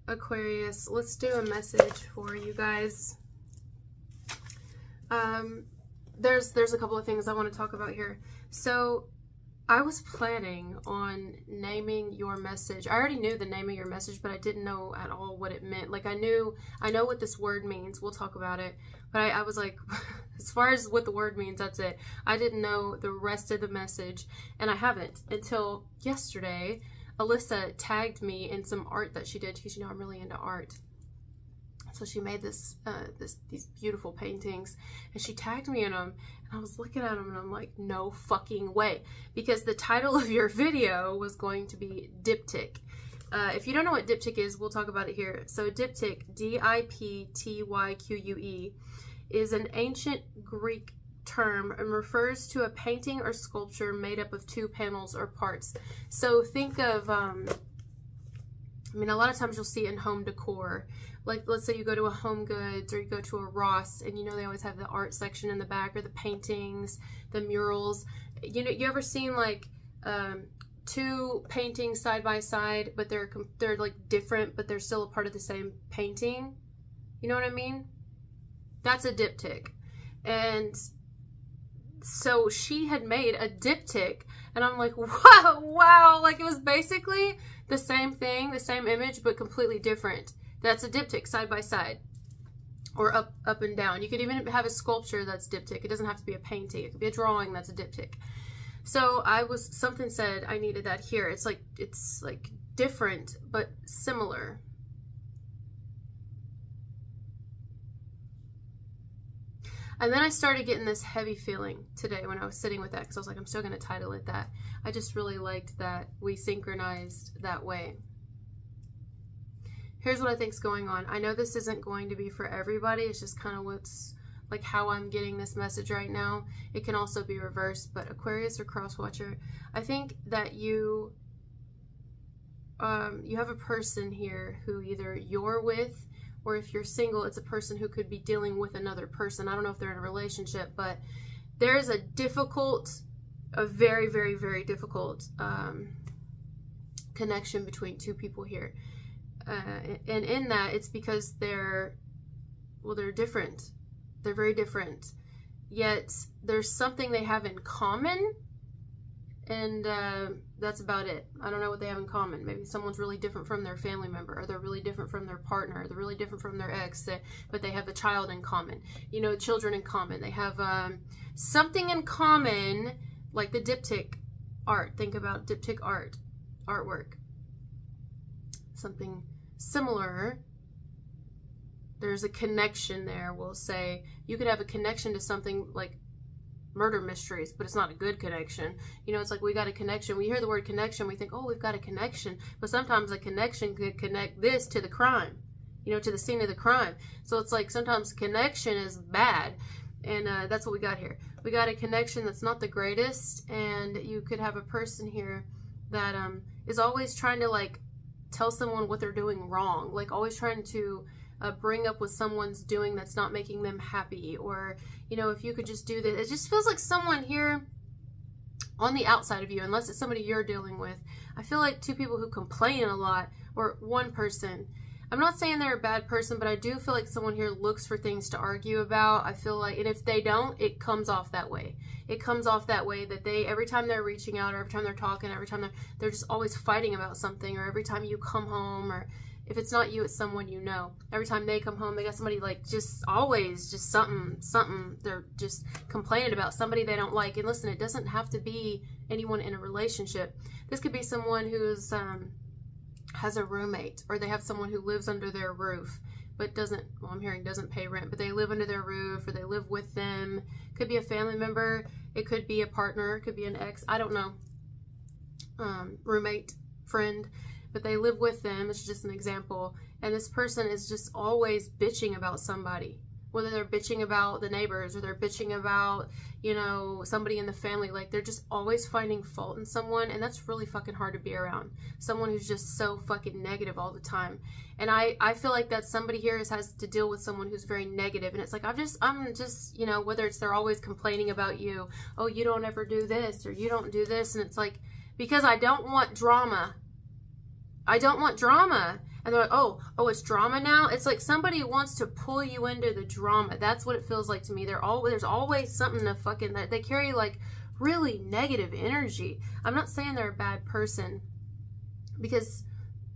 Aquarius, let's do a message for you guys. There's a couple of things I want to talk about here. So I was planning on naming your message. I already knew the name of your message, but I didn't know at all what it meant. Like I know what this word means. We'll talk about it. But I was like, as far as what the word means, that's it. I didn't know the rest of the message, and I haven't until yesterday. Alyssa tagged me in some art that she did, because you know I'm really into art. So she made these beautiful paintings, and she tagged me in them, and I was looking at them, and I'm like, no fucking way, because the title of your video was going to be diptych. If you don't know what diptych is, we'll talk about it here. So diptych, D-I-P-T-Y-Q-U-E, is an ancient Greek term and refers to a painting or sculpture made up of two panels or parts. So think of, I mean, a lot of times you'll see it in home decor. Like, let's say you go to a Home Goods or you go to a Ross, and you know they always have the art section in the back, or the paintings, the murals. You know, you ever seen like two paintings side by side, but they're like different, but they're still a part of the same painting? You know what I mean? That's a diptych. And so she had made a diptych, and I'm like, wow, like it was basically the same thing, the same image, but completely different. That's a diptych, side by side, or up and down. You could even have a sculpture that's diptych. It doesn't have to be a painting. It could be a drawing that's a diptych. So something said I needed that here. It's like different, but similar. And then I started getting this heavy feeling today when I was sitting with that, because I was like, I'm still going to title it that. I just really liked that we synchronized that way. Here's what I think's going on. I know this isn't going to be for everybody. It's just kind of what's, like, how I'm getting this message right now. It can also be reversed, but Aquarius or Crosswatcher, I think that you have a person here who either you're with, or if you're single, it's a person who could be dealing with another person. I don't know if they're in a relationship, but there is a very, very, very difficult connection between two people here. And in that, it's because they're different. They're very different. Yet, there's something they have in common, and that's about it. I don't know what they have in common. Maybe someone's really different from their family member, or they're really different from their partner, or they're really different from their ex, but they have a child in common. You know, children in common. They have something in common, like the diptych art. Think about diptych artwork. Something similar. There's a connection there, we'll say. You could have a connection to something like murder mysteries, but it's not a good connection. You know, it's like we got a connection. We hear the word connection, we think, oh, we've got a connection. But sometimes a connection could connect this to the crime, you know, to the scene of the crime. So it's like sometimes connection is bad. And that's what we got here. We got a connection that's not the greatest. And you could have a person here that is always trying to, like, tell someone what they're doing wrong. Like, always trying to bring up what someone's doing that's not making them happy, or, you know, if you could just do this. It just feels like someone here on the outside of you, unless it's somebody you're dealing with. I feel like two people who complain a lot, or one person. I'm not saying they're a bad person, but I do feel like someone here looks for things to argue about. I feel like, and if they don't, it comes off that way. It comes off that way that they, every time they're reaching out, or every time they're talking, every time they're just always fighting about something, or every time you come home, or if it's not you, it's someone you know. Every time they come home, they got somebody, like, just always just something. They're just complaining about somebody they don't like. And listen, it doesn't have to be anyone in a relationship. This could be someone who's has a roommate, or they have someone who lives under their roof but doesn't, well, I'm hearing doesn't pay rent, but they live under their roof, or they live with them. Could be a family member, it could be a partner, it could be an ex, I don't know, roommate, friend, but they live with them. It's just an example. And this person is just always bitching about somebody, whether they're bitching about the neighbors, or they're bitching about, you know, somebody in the family. Like, they're just always finding fault in someone, and that's really fucking hard to be around. Someone who's just so fucking negative all the time. And I feel like that somebody here has to deal with someone who's very negative, and it's like, I'm just, you know, whether it's they're always complaining about you, oh, you don't ever do this, or you don't do this, and it's like, because I don't want drama. I don't want drama. And they're like, oh, it's drama now. It's like somebody wants to pull you into the drama. That's what it feels like to me. There's always something to fucking, that they carry like really negative energy. I'm not saying they're a bad person, because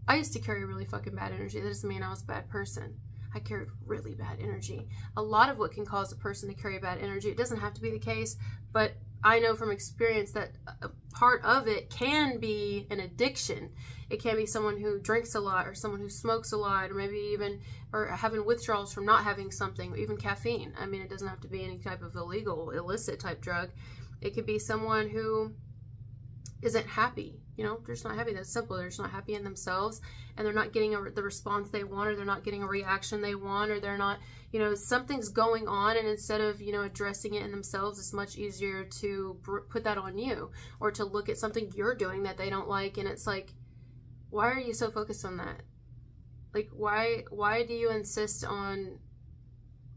I used to carry really fucking bad energy. That doesn't mean I was a bad person. I carried really bad energy. A lot of what can cause a person to carry bad energy, it doesn't have to be the case, but I know from experience that a part of it can be an addiction. It can be someone who drinks a lot, or someone who smokes a lot, or maybe even, or having withdrawals from not having something, or even caffeine. I mean, it doesn't have to be any type of illegal, illicit type drug. It could be someone who isn't happy. You know, they're just not happy. That's simple. They're just not happy in themselves, and they're not getting the response they want, or they're not getting a reaction they want, or they're not, you know, something's going on, and instead of, you know, addressing it in themselves, it's much easier to put that on you, or to look at something you're doing that they don't like, and it's like, why are you so focused on that? Like, why do you insist on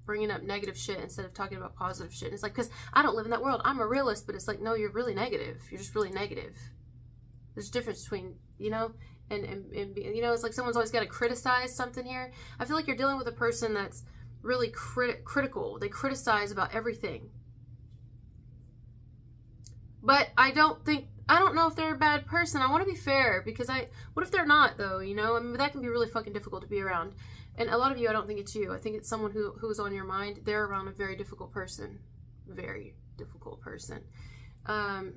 bringing up negative shit instead of talking about positive shit? And it's like, because I don't live in that world. I'm a realist. But it's like, no, you're really negative. You're just really negative. There's a difference between, you know, and you know, it's like someone's always got to criticize something here. I feel like you're dealing with a person that's really critical. They criticize about everything. But I don't know if they're a bad person. I want to be fair, because what if they're not, though, you know? I mean, that can be really fucking difficult to be around. And a lot of you, I don't think it's you. I think it's someone who's on your mind. They're around a very difficult person. Very difficult person.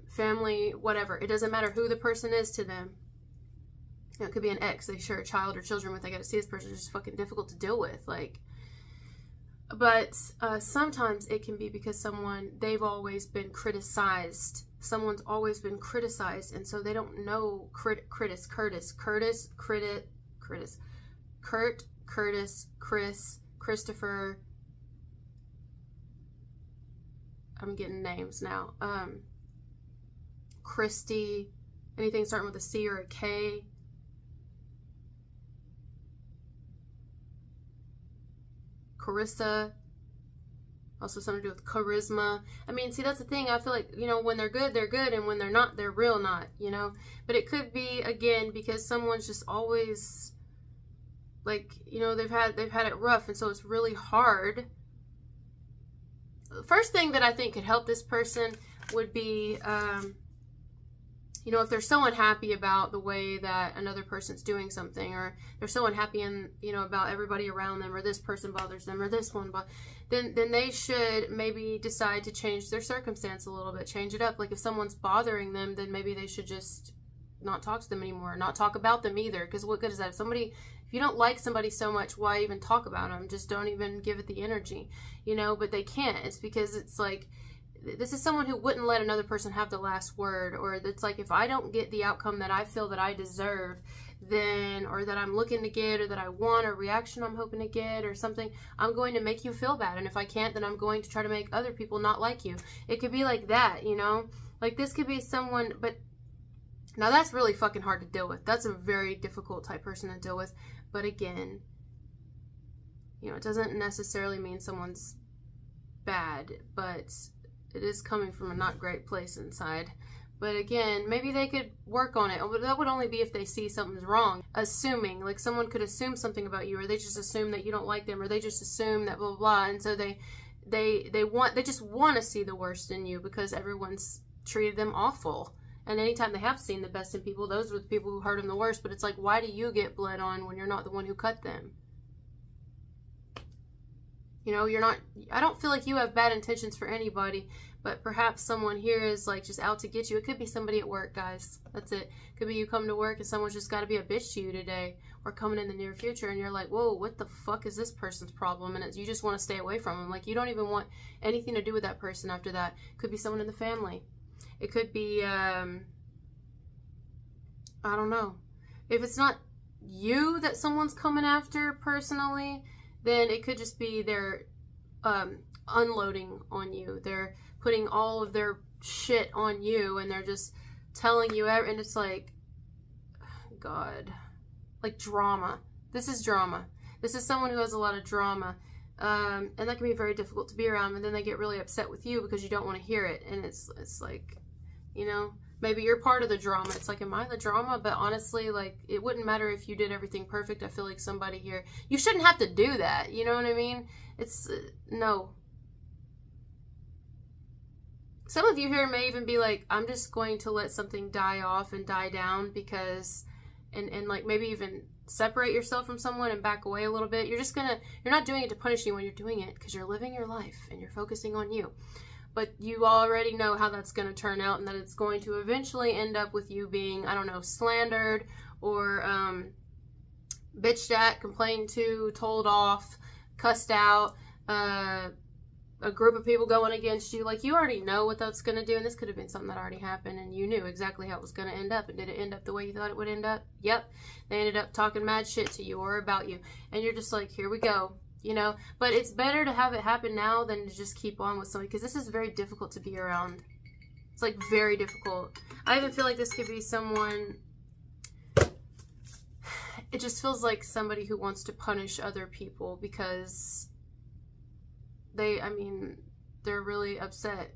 Family, whatever. It doesn't matter who the person is to them. You know, it could be an ex they share a child or children with. They got to see this person. It's just fucking difficult to deal with. Like, but sometimes it can be because they've always been criticized. Someone's always been criticized, and so they don't know Kurt, Curtis, Chris, Christopher. I'm getting names now. Christy, anything starting with a C or a K. Carissa, also something to do with charisma. I mean, see, that's the thing. I feel like, you know, when they're good, and when they're not, they're real not, you know. But it could be, again, because someone's just always, like, you know, they've had it rough, and so it's really hard. The first thing that I think could help this person would be, you know, if they're so unhappy about the way that another person's doing something, or they're so unhappy and, you know, about everybody around them, or this person bothers them, or this one, then they should maybe decide to change their circumstance a little bit, change it up. Like, if someone's bothering them, then maybe they should just not talk to them anymore, not talk about them either. Because what good is that? If you don't like somebody so much, why even talk about them? Just don't even give it the energy, you know. But they can't. It's because it's like, this is someone who wouldn't let another person have the last word, or it's like, if I don't get the outcome that I feel that I deserve, then, or that I'm looking to get, or that I want, or reaction I'm hoping to get, or something, I'm going to make you feel bad. And if I can't, then I'm going to try to make other people not like you. It could be like that, you know. Like, this could be someone, but now that's really fucking hard to deal with. That's a very difficult type person to deal with. But again, you know, it doesn't necessarily mean someone's bad, but it is coming from a not great place inside. But again, maybe they could work on it. That would only be if they see something's wrong. Assuming, like, someone could assume something about you, or they just assume that you don't like them, or they just assume that blah, blah, blah. And so they just want to see the worst in you, because everyone's treated them awful. And anytime they have seen the best in people, those were the people who hurt them the worst. But it's like, why do you get bled on when you're not the one who cut them? You know, you're not, I don't feel like you have bad intentions for anybody, but perhaps someone here is like just out to get you. It could be somebody at work, guys. That's it. It could be you come to work and someone's just got to be a bitch to you today, or coming in the near future, and you're like, whoa, what the fuck is this person's problem? And you just want to stay away from them. Like, you don't even want anything to do with that person after that. Could be someone in the family. It could be, I don't know. If it's not you that someone's coming after personally, then it could just be they're unloading on you. They're putting all of their shit on you, and they're just telling you, and it's like, God, like drama. This is drama. This is someone who has a lot of drama. And that can be very difficult to be around, and then they get really upset with you because you don't want to hear it. And it's like, you know, Maybe you're part of the drama. It's like, am I the drama? But honestly, like, it wouldn't matter if you did everything perfect. I feel like somebody here, you shouldn't have to do that. You know what I mean? It's, no. Some of you here may even be like, I'm just going to let something die off and die down because, and like maybe even separate yourself from someone and back away a little bit. You're not doing it to punish anyone. You're doing it because you're living your life and you're focusing on you. But you already know how that's going to turn out, and that it's going to eventually end up with you being, I don't know, slandered or bitched at, complained to, told off, cussed out, a group of people going against you. Like, you already know what that's going to do, and this could have been something that already happened, and you knew exactly how it was going to end up. And did it end up the way you thought it would end up? Yep. They ended up talking mad shit to you or about you, and you're just like, here we go. You know, but it's better to have it happen now than to just keep on with somebody, because this is very difficult to be around. It's like very difficult. I even feel like this could be someone, it just feels like somebody who wants to punish other people because I mean, they're really upset.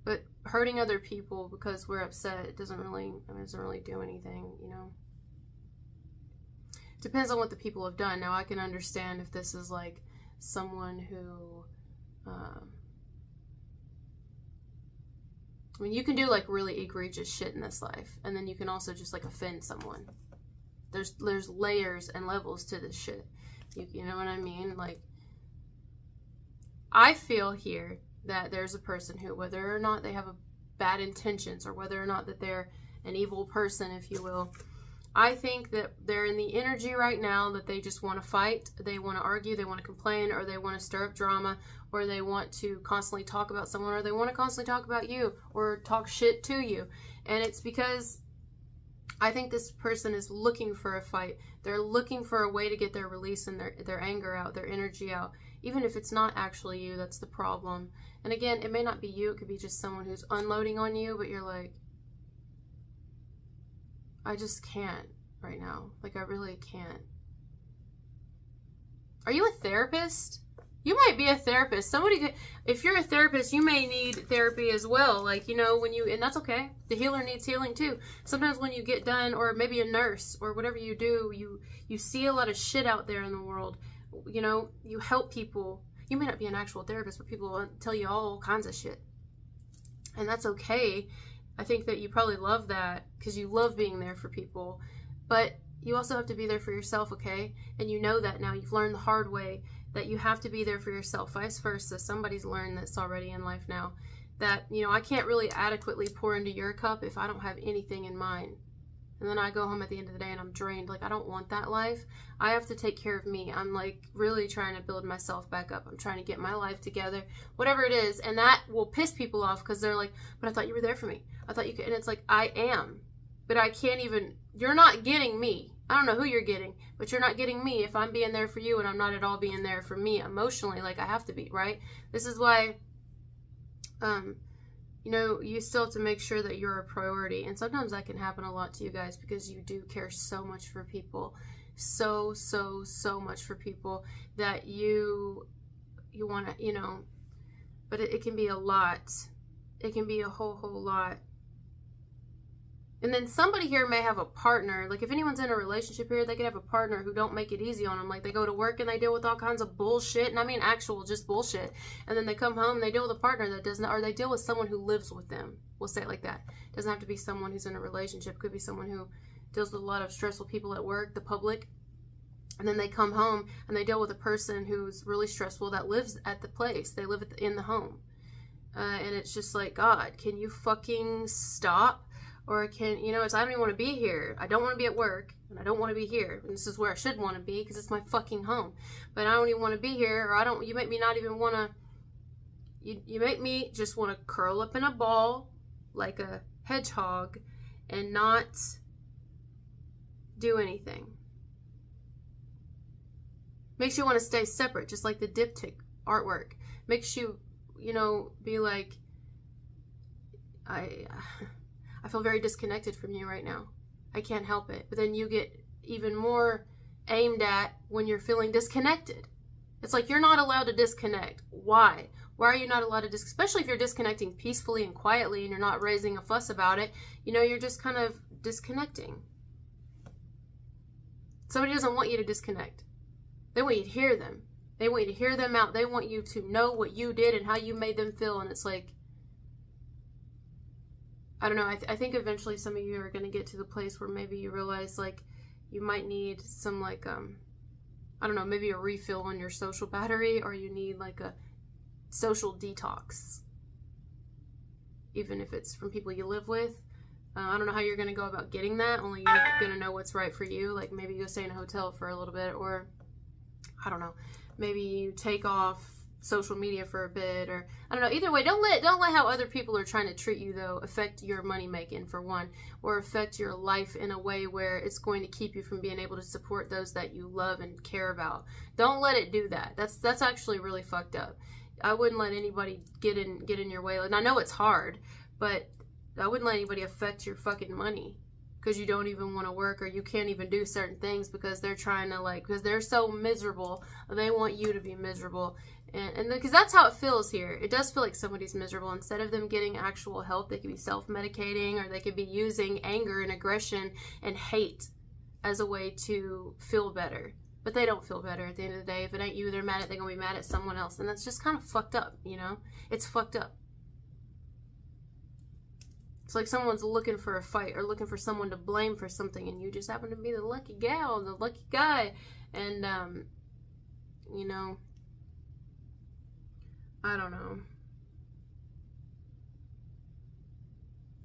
But hurting other people because we're upset, it doesn't really do anything, you know. Depends on what the people have done. Now, I can understand if this is like someone who, I mean, you can do like really egregious shit in this life, and then you can also just like offend someone. There's layers and levels to this shit. You know what I mean? Like, I feel here that there's a person who, whether or not they have bad intentions, or whether or not that they're an evil person, if you will, I think that they're in the energy right now that they just want to fight, they want to argue, they want to complain, or they want to stir up drama, or they want to constantly talk about someone, or they want to constantly talk about you, or talk shit to you. And it's because I think this person is looking for a fight. They're looking for a way to get their release and their anger out, their energy out. Even if it's not actually you, that's the problem. And again, it may not be you, it could be just someone who's unloading on you, but you're like, I just can't right now. Like, I really can't. Are you a therapist? You might be a therapist. Somebody could, if you're a therapist, you may need therapy as well. Like, you know, and that's okay. The healer needs healing too. Sometimes when you get done, or maybe a nurse, or whatever you do, you see a lot of shit out there in the world. You know, you help people. You may not be an actual therapist, but people will tell you all kinds of shit. And that's okay. I think that you probably love that because you love being there for people, but you also have to be there for yourself, okay? And you know that now. You've learned the hard way that you have to be there for yourself, vice versa. Somebody's learned this already in life now, that, you know, I can't really adequately pour into your cup if I don't have anything in mine. And then I go home at the end of the day and I'm drained. Like, I don't want that life. I have to take care of me. I'm like really trying to build myself back up. I'm trying to get my life together, whatever it is. And that will piss people off because they're like, but I thought you were there for me. I thought you could. And it's like, I am, but I can't even, you're not getting me. I don't know who you're getting, but you're not getting me if I'm being there for you and I'm not at all being there for me emotionally like I have to be, right? This is why, you know, you still have to make sure that you're a priority. And sometimes that can happen a lot to you guys because you do care so much for people. So much for people that you want to, you know, but it can be a lot. It can be a whole lot. And then somebody here may have a partner. Like, if anyone's in a relationship here, they could have a partner who don't make it easy on them. Like, they go to work and they deal with all kinds of bullshit. And I mean actual just bullshit. And then they come home and they deal with a partner that doesn't, or they deal with someone who lives with them. We'll say it like that. It doesn't have to be someone who's in a relationship. It could be someone who deals with a lot of stressful people at work, the public. And then they come home and they deal with a person who's really stressful that lives at the place. They live in the home. And it's just like, God, can you fucking stop? Or can, you know, it's, I don't even want to be here. I don't want to be at work, and I don't want to be here. And this is where I should want to be because it's my fucking home. But I don't even want to be here, or I don't, you make me not even want to, you make me just want to curl up in a ball like a hedgehog and not do anything. Makes you want to stay separate, just like the diptych artwork. Makes you, you know, be like, I feel very disconnected from you right now. I can't help it. But then you get even more aimed at when you're feeling disconnected. It's like, you're not allowed to disconnect. Why? Why are you not allowed to especially if you're disconnecting peacefully and quietly and you're not raising a fuss about it, you know, you're just kind of disconnecting. Somebody doesn't want you to disconnect. They want you to hear them. They want you to hear them out. They want you to know what you did and how you made them feel. And it's like, I don't know. I think eventually some of you are going to get to the place where maybe you realize, like, you might need some, like, I don't know, maybe a refill on your social battery, or you need, like, a social detox. Even if it's from people you live with. I don't know how you're going to go about getting that. Only you're going to know what's right for you. Like, maybe you go stay in a hotel for a little bit, or, I don't know, maybe you take off social media for a bit, or I don't know. Either way, don't let how other people are trying to treat you, though, affect your money making, for one, or affect your life in a way where it's going to keep you from being able to support those that you love and care about. Don't let it do that. That's actually really fucked up. I wouldn't let anybody get in your way. And I know it's hard, but I wouldn't let anybody affect your fucking money because you don't even want to work, or you can't even do certain things because they're trying to, like, because they're so miserable, they want you to be miserable. And because that's how it feels here. It does feel like somebody's miserable. Instead of them getting actual help, they could be self-medicating, or they could be using anger and aggression and hate as a way to feel better. But they don't feel better at the end of the day. If it ain't you they're mad at, they're going to be mad at someone else. And that's just kind of fucked up, you know? It's fucked up. It's like someone's looking for a fight or looking for someone to blame for something, and you just happen to be the lucky gal, the lucky guy. And, you know, I don't know.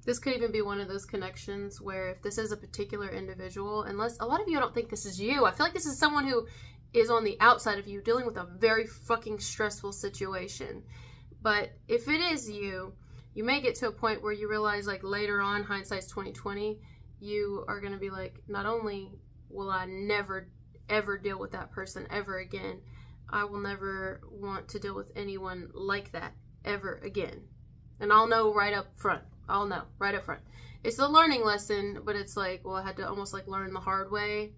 This could even be one of those connections where if this is a particular individual, unless a lot of you don't think this is you, I feel like this is someone who is on the outside of you dealing with a very fucking stressful situation. But if it is you, you may get to a point where you realize, like, later on, hindsight's 2020, you are going to be like, not only will I never ever deal with that person ever again, I will never want to deal with anyone like that ever again. And I'll know right up front. I'll know right up front. It's a learning lesson, but it's like, well, I had to almost like learn the hard way.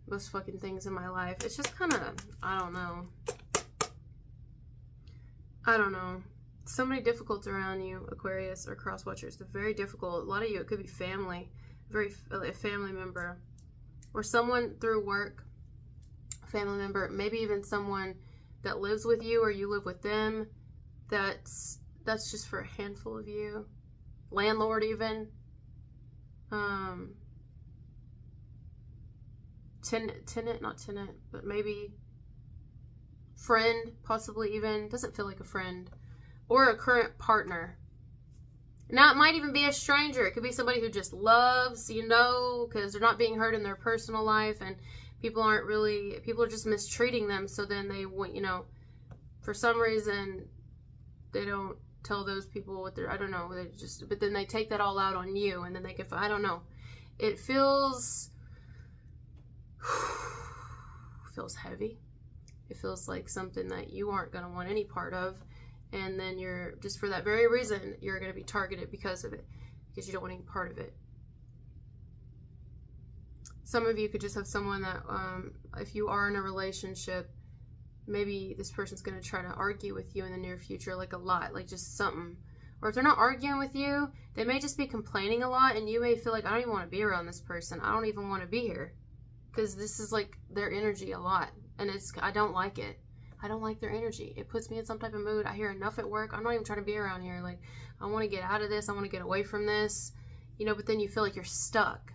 Most fucking things in my life. It's just kind of, I don't know. I don't know. So many difficulties around you, Aquarius or cross watchers. They're very difficult. A lot of you, it could be family, a family member, or someone through work, family member, maybe even someone that lives with you or you live with them. That's just for a handful of you. Landlord even. Tenant, not tenant, but maybe friend, possibly even. Doesn't feel like a friend. Or a current partner. Now, it might even be a stranger. It could be somebody who just loves, you know, because they're not being heard in their personal life, and people are just mistreating them, so then they want, you know, for some reason, they don't tell those people what they're, I don't know, they just, but then they take that all out on you, and then they can, I don't know. It feels heavy. It feels like something that you aren't going to want any part of. And then you're, just for that very reason, you're going to be targeted because of it. Because you don't want any part of it. Some of you could just have someone that, if you are in a relationship, maybe this person's going to try to argue with you in the near future, like a lot, like just something. Or if they're not arguing with you, they may just be complaining a lot, and you may feel like, I don't even want to be around this person. I don't even want to be here. Because this is like their energy a lot. And I don't like it. I don't like their energy. It puts me in some type of mood. I hear enough at work. I'm not even trying to be around here. Like, I want to get out of this. I want to get away from this. You know, but then you feel like you're stuck.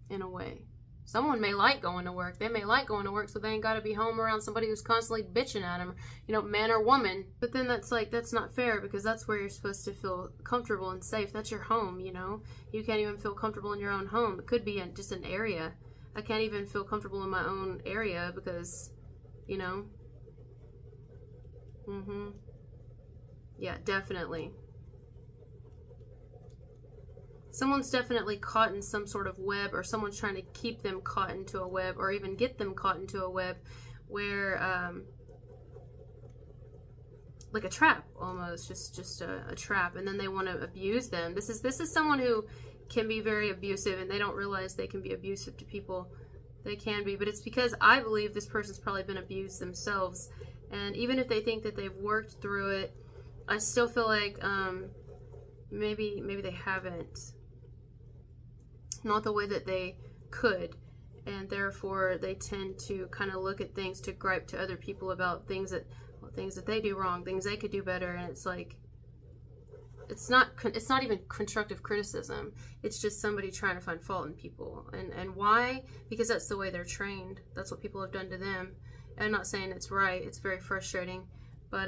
In a way. Someone may like going to work. They may like going to work so they ain't got to be home around somebody who's constantly bitching at them. You know, man or woman. But then that's like, that's not fair, because that's where you're supposed to feel comfortable and safe. That's your home, you know. You can't even feel comfortable in your own home. It could be just an area. I can't even feel comfortable in my own area because, you know. Yeah, definitely. Someone's definitely caught in some sort of web, or someone's trying to keep them caught into a web, or even get them caught into a web where, like a trap almost, just a trap, and then they want to abuse them. This is someone who can be very abusive, and they don't realize they can be abusive to people. They can be, but it's because I believe this person's probably been abused themselves, And even if they think that they've worked through it, I still feel like maybe they haven't. Not the way that they could. And therefore they tend to kind of look at things, to gripe to other people about things that they do wrong, things they could do better. And it's like, it's not even constructive criticism. It's just somebody trying to find fault in people. And why? Because that's the way they're trained. That's what people have done to them. And I'm not saying it's right. It's very frustrating. But,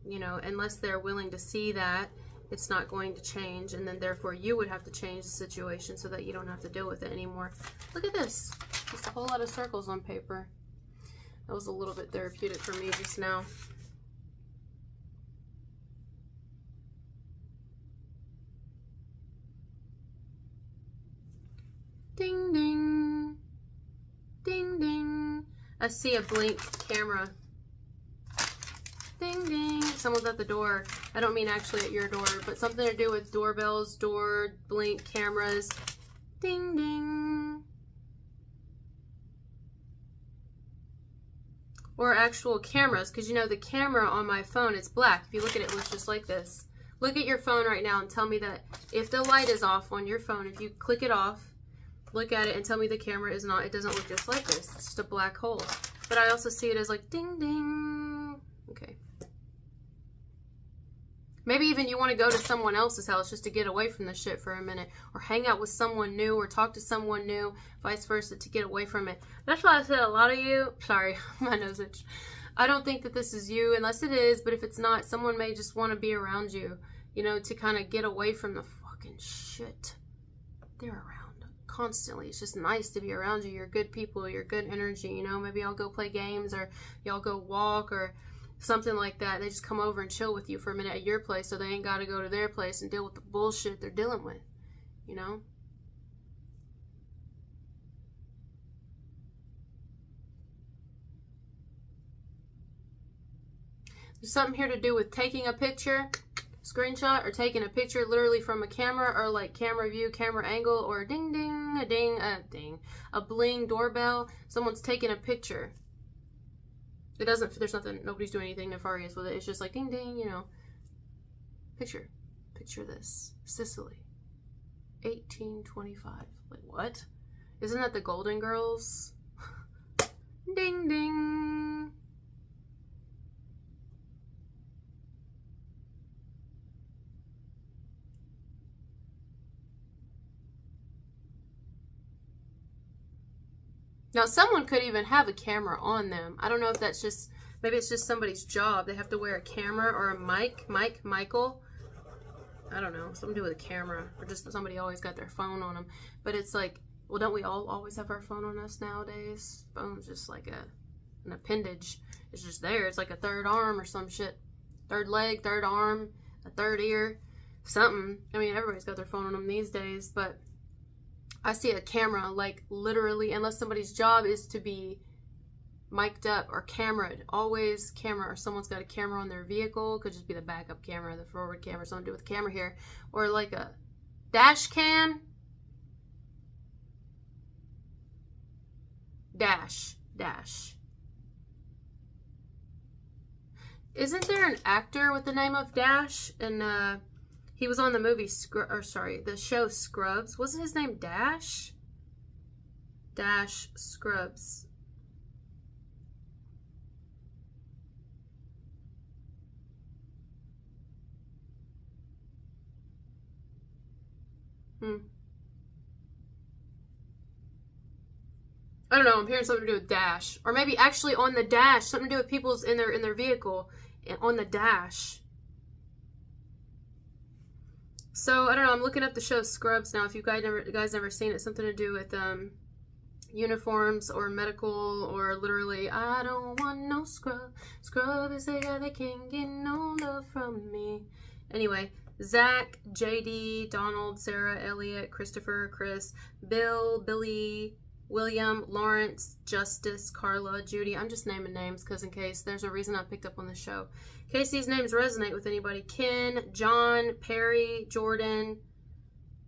you know, unless they're willing to see that, it's not going to change. And then therefore you would have to change the situation so that you don't have to deal with it anymore. Look at this. Just a whole lot of circles on paper. That was a little bit therapeutic for me just now. Ding, ding. Ding, ding. I see a blink camera. Ding, ding. Someone's at the door. I don't mean actually at your door, but something to do with doorbells, door, blink, cameras. Ding, ding. Or actual cameras, because you know the camera on my phone, it's black. If you look at it, it looks just like this. Look at your phone right now and tell me that if the light is off on your phone, if you click it off, look at it and tell me the camera is not, it doesn't look just like this. It's just a black hole. But I also see it as like ding ding. Okay. Maybe even you want to go to someone else's house just to get away from the shit for a minute, or hang out with someone new, or talk to someone new, vice versa, to get away from it. That's why I said a lot of you, sorry, my nose itch. I don't think that this is you, unless it is, but if it's not, someone may just want to be around you, you know, to kind of get away from the fucking shit. They're around constantly. It's just nice to be around you. You're good people, you're good energy, you know. Maybe y'all go play games, or y'all go walk, or something like that. They just come over and chill with you for a minute at your place, so they ain't got to go to their place and deal with the bullshit they're dealing with, you know. There's something here to do with taking a picture, screenshot, or taking a picture literally from a camera, or like camera view, camera angle, or ding ding, a ding, a bling doorbell. Someone's taking a picture. It doesn't, there's nothing, nobody's doing anything nefarious with it. It's just like ding ding, you know. Picture this. Sicily, 1825. Like, what? Isn't that the Golden Girls? Ding ding. Now, someone could even have a camera on them. I don't know if that's just, maybe it's just somebody's job. They have to wear a camera or a mic. Michael. I don't know. Something to do with a camera. Or just somebody always got their phone on them. But it's like, well, don't we all always have our phone on us nowadays? Phone's just like an appendage. It's just there. It's like a third arm or some shit. Third leg, third arm, a third ear, something. I mean, everybody's got their phone on them these days, but I see a camera, like literally, unless somebody's job is to be mic'd up or cameraed, always camera, or someone's got a camera on their vehicle. Could just be the backup camera, the forward camera, something to do with the camera here, or like a dash cam. Dash. Isn't there an actor with the name of Dash? And he was on the movie, the show Scrubs. Wasn't his name Dash? Dash Scrubs. I don't know, I'm hearing something to do with Dash. Or maybe actually on the dash, something to do with people's in their vehicle, on the dash. So, I don't know, I'm looking up the show Scrubs now. If you guys never seen it, something to do with uniforms or medical, or literally, I don't want no scrub. Scrub is a guy that can't get no love from me. Anyway, Zach, JD, Donald, Sarah, Elliot, Christopher, Chris, Bill, Billy, William, Lawrence, Justice, Carla, Judy. I'm just naming names because in case there's a reason I picked up on the show. In case these names resonate with anybody. Ken, John, Perry, Jordan,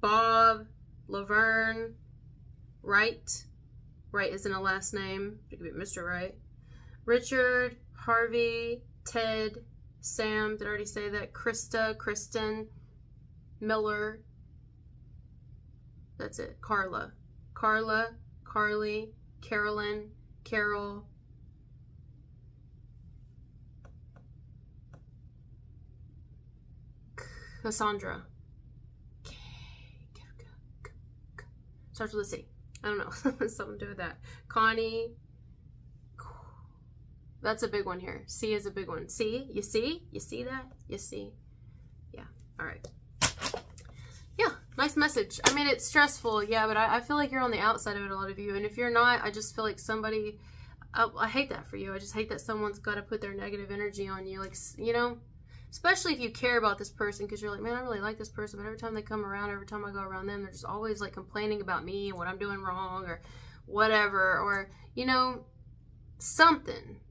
Bob, Laverne, Wright. Wright isn't a last name. It could be Mr. Wright. Richard, Harvey, Ted, Sam, did I already say that? Krista, Kristen, Miller. That's it. Carla, Carly, Carolyn, Carol, Cassandra. Starts with a C. I don't know. Something to do with that. Connie. That's a big one here. C is a big one. See? You see? You see that? You see? Yeah. All right. Yeah. Nice message. I mean, it's stressful. Yeah, but I feel like you're on the outside of it, a lot of you. And if you're not, I just feel like somebody... I hate that for you. I just hate that someone's got to put their negative energy on you. Like, you know... Especially if you care about this person, because you're like, man, I really like this person, but every time they come around, every time I go around them, they're just always like complaining about me and what I'm doing wrong or whatever, or, you know, something.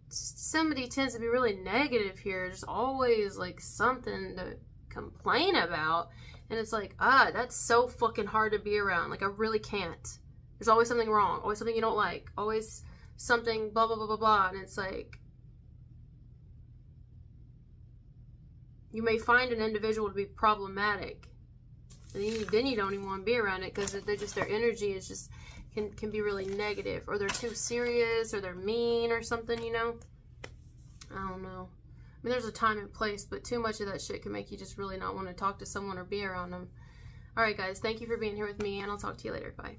Somebody tends to be really negative here. There's always like something to complain about. And it's like, that's so fucking hard to be around. Like, I really can't. There's always something wrong, always something you don't like, always something blah, blah, blah, blah, blah. And it's like, you may find an individual to be problematic, and then you don't even want to be around it because they're just, their energy is just can be really negative, or they're too serious, or they're mean, or something. You know, I don't know. I mean, there's a time and place, but too much of that shit can make you just really not want to talk to someone or be around them. All right, guys, thank you for being here with me, and I'll talk to you later. Bye.